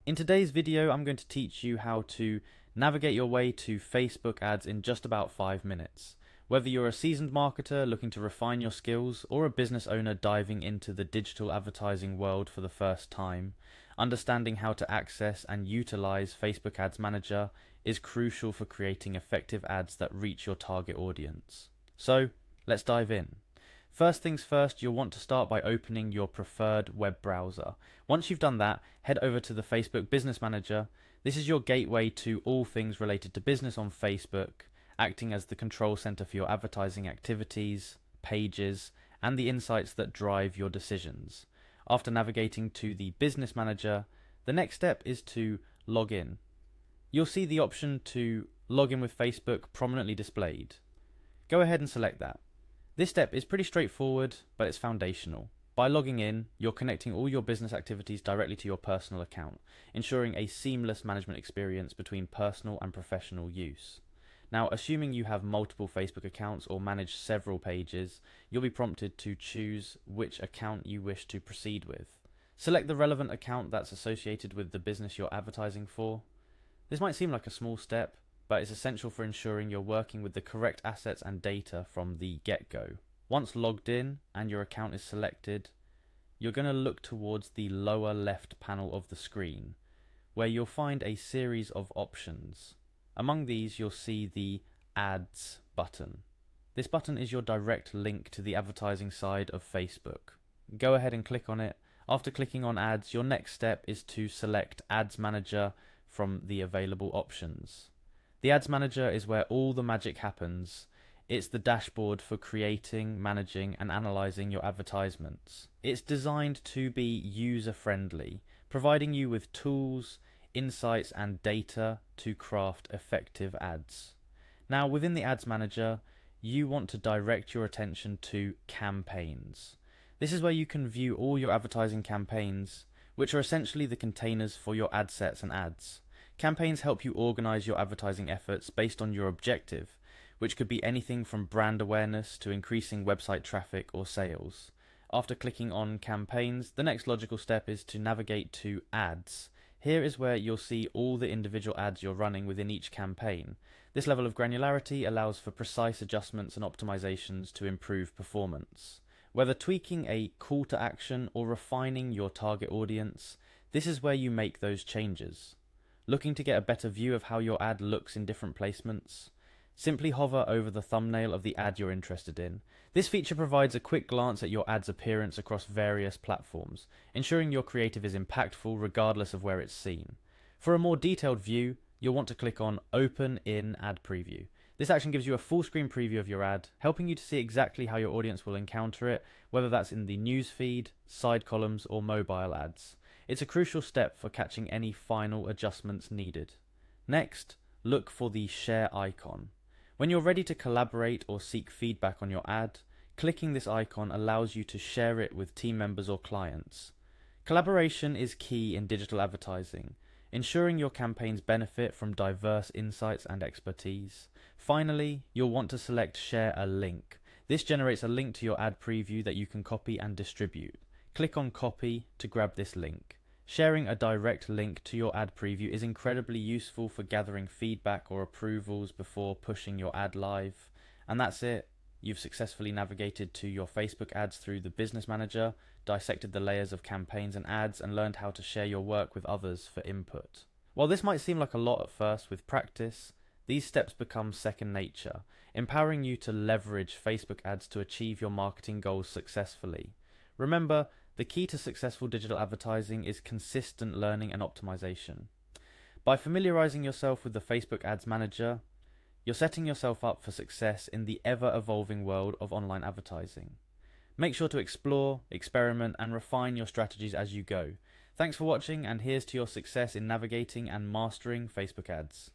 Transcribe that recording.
In today's video, I'm going to teach you how to navigate your way to Facebook ads in just about 5 minutes. Whether you're a seasoned marketer looking to refine your skills or a business owner diving into the digital advertising world for the first time, understanding how to access and utilize Facebook Ads Manager is crucial for creating effective ads that reach your target audience. So, let's dive in. First things first, you'll want to start by opening your preferred web browser. Once you've done that, head over to the Facebook Business Manager. This is your gateway to all things related to business on Facebook, acting as the control center for your advertising activities, pages, and the insights that drive your decisions. After navigating to the Business Manager, the next step is to log in. You'll see the option to log in with Facebook prominently displayed. Go ahead and select that. This step is pretty straightforward, but it's foundational. By logging in, you're connecting all your business activities directly to your personal account, ensuring a seamless management experience between personal and professional use. Now, assuming you have multiple Facebook accounts or manage several pages, you'll be prompted to choose which account you wish to proceed with. Select the relevant account that's associated with the business you're advertising for. This might seem like a small step, but it's essential for ensuring you're working with the correct assets and data from the get-go. Once logged in and your account is selected, you're going to look towards the lower left panel of the screen, where you'll find a series of options. Among these, you'll see the Ads button. This button is your direct link to the advertising side of Facebook. Go ahead and click on it. After clicking on Ads, your next step is to select Ads Manager from the available options. The Ads Manager is where all the magic happens. It's the dashboard for creating, managing, and analyzing your advertisements. It's designed to be user-friendly, providing you with tools, insights, and data to craft effective ads. Now, within the Ads Manager, you want to direct your attention to campaigns. This is where you can view all your advertising campaigns, which are essentially the containers for your ad sets and ads. Campaigns help you organize your advertising efforts based on your objective, which could be anything from brand awareness to increasing website traffic or sales. After clicking on campaigns, the next logical step is to navigate to ads. Here is where you'll see all the individual ads you're running within each campaign. This level of granularity allows for precise adjustments and optimizations to improve performance. Whether tweaking a call to action or refining your target audience, this is where you make those changes. Looking to get a better view of how your ad looks in different placements? Simply hover over the thumbnail of the ad you're interested in. This feature provides a quick glance at your ad's appearance across various platforms, ensuring your creative is impactful regardless of where it's seen. For a more detailed view, you'll want to click on Open in Ad Preview. This action gives you a full screen preview of your ad, helping you to see exactly how your audience will encounter it, whether that's in the newsfeed, side columns, or mobile ads. It's a crucial step for catching any final adjustments needed. Next, look for the share icon. When you're ready to collaborate or seek feedback on your ad, clicking this icon allows you to share it with team members or clients. Collaboration is key in digital advertising, ensuring your campaigns benefit from diverse insights and expertise. Finally, you'll want to select Share a Link. This generates a link to your ad preview that you can copy and distribute. Click on Copy to grab this link. Sharing a direct link to your ad preview is incredibly useful for gathering feedback or approvals before pushing your ad live. And that's it. You've successfully navigated to your Facebook ads through the Business Manager, dissected the layers of campaigns and ads, and learned how to share your work with others for input. While this might seem like a lot at first, with practice, these steps become second nature, empowering you to leverage Facebook ads to achieve your marketing goals successfully. Remember, the key to successful digital advertising is consistent learning and optimization. By familiarizing yourself with the Facebook Ads Manager, you're setting yourself up for success in the ever-evolving world of online advertising. Make sure to explore, experiment, and refine your strategies as you go. Thanks for watching, and here's to your success in navigating and mastering Facebook ads.